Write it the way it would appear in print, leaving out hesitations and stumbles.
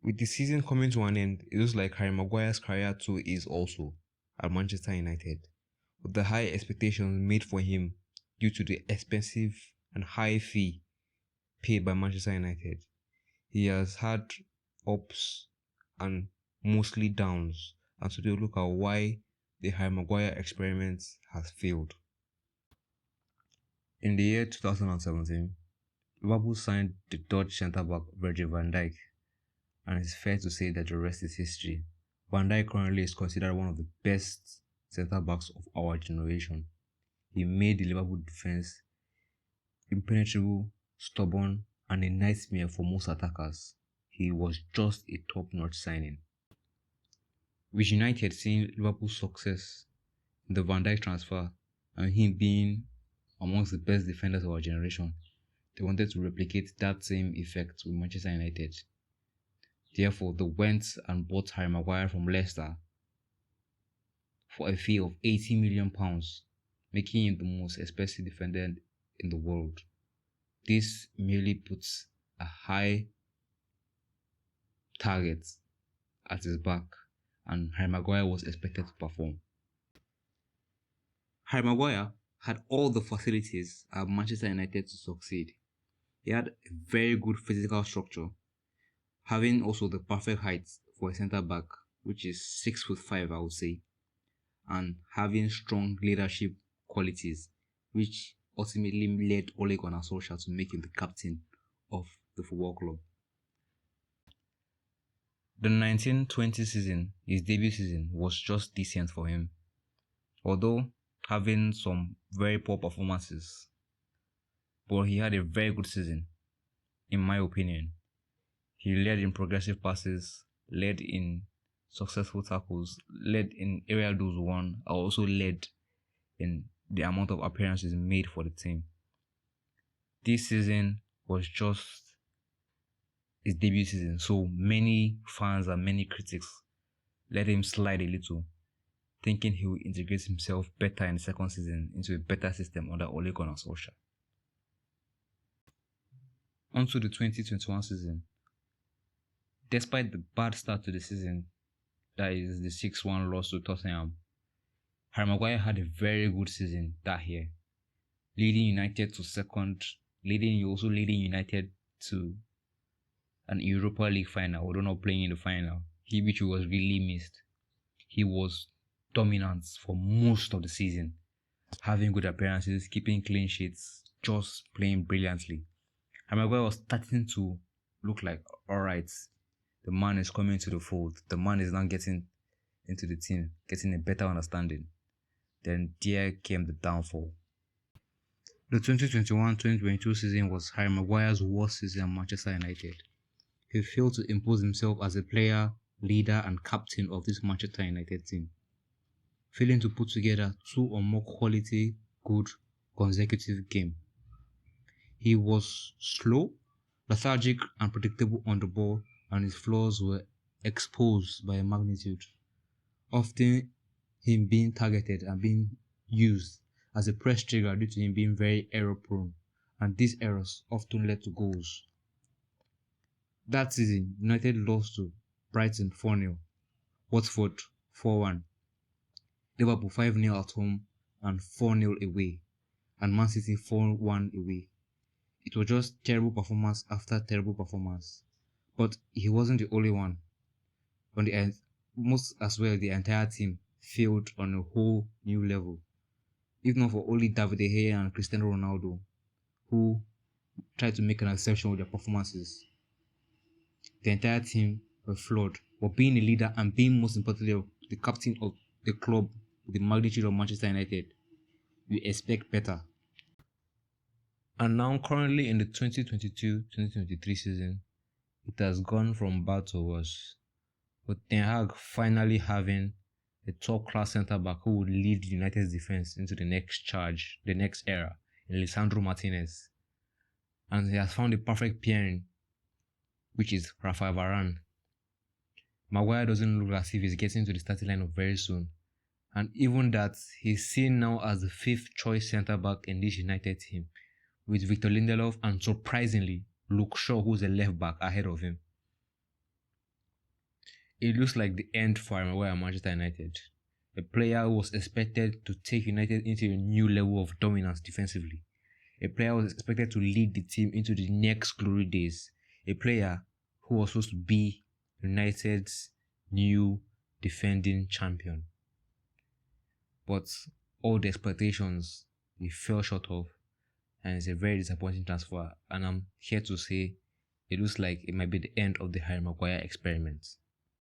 With the season coming to an end, it looks like Harry Maguire's career too is also at Manchester United, with the high expectations made for him due to the expensive and high fee paid by Manchester United. He has had ups and mostly downs, and today look at why the Harry Maguire experiment has failed. In the year 2017, Liverpool signed the Dutch centre-back Virgil van Dijk, and it's fair to say that the rest is history. Van Dijk currently is considered one of the best centre-backs of our generation. He made the Liverpool defence impenetrable, stubborn, and a nightmare for most attackers. He was just a top-notch signing. With United seeing Liverpool's success in the Van Dijk transfer and him being amongst the best defenders of our generation, they wanted to replicate that same effect with Manchester United. Therefore, they went and bought Harry Maguire from Leicester for a fee of £80 million, making him the most expensive defender in the world. This merely puts a high target at his back, and Harry Maguire was expected to perform. Harry Maguire had all the facilities at Manchester United to succeed. He had a very good physical structure, having also the perfect height for a centre back, which is 6'5", I would say, and having strong leadership qualities, which ultimately led Ole Gunnar Solskjaer to make him the captain of the football club. The 1920 season, his debut season, was just decent for him, although having some very poor performances. But he had a very good season, in my opinion. He led in progressive passes, led in successful tackles, led in area duels won, and also led in the amount of appearances made for the team. This season was just his debut season, so many fans and many critics let him slide a little, thinking he will integrate himself better in the second season into a better system under Ole Gunnar Solskjaer. Onto the 2021 season. Despite the bad start to the season, that is the 6-1 loss to Tottenham, Harry Maguire had a very good season that year, leading United to second, leading United to an Europa League final, although not playing in the final, which was really missed. He was dominant for most of the season, having good appearances, keeping clean sheets, just playing brilliantly. Harry Maguire was starting to look like, alright, the man is coming to the fold. The man is now getting into the team, getting a better understanding. Then there came the downfall. The 2021-2022 season was Harry Maguire's worst season at Manchester United. He failed to impose himself as a player, leader and captain of this Manchester United team, failing to put together 2 or more quality, good, consecutive games. He was slow, lethargic and predictable on the ball, and his flaws were exposed by a magnitude, often him being targeted and being used as a press trigger due to him being very error prone, and these errors often led to goals. That season, United lost to Brighton 4-0, Watford 4-1, Liverpool 5-0 at home and 4-0 away, and Man City 4-1 away. It was just terrible performance after terrible performance. But he wasn't the only one. On the end, most as well, the entire team failed on a whole new level. If not for only David De Gea and Cristiano Ronaldo, who tried to make an exception with their performances. The entire team were flawed. But being a leader and being most importantly the captain of the club with the magnitude of Manchester United, we expect better. And now currently in the 2022-2023 season, it has gone from bad to worse, with Ten Hag finally having a top-class centre-back who would lead United's defence into the next era, in Lisandro Martinez. And he has found the perfect pairing, which is Rafael Varane. Maguire doesn't look as if he's getting to the starting lineup very soon, and even that, he's seen now as the 5th choice centre-back in this United team, with Victor Lindelof and surprisingly, Luke Shaw, who's a left-back, ahead of him. it looks like the end for Harry Maguire and Manchester United. A player who was expected to take United into a new level of dominance defensively. A player who was expected to lead the team into the next glory days. A player who was supposed to be United's new defending champion. But all the expectations we fell short of, and it's a very disappointing transfer. And I'm here to say it looks like it might be the end of the Harry Maguire experiment.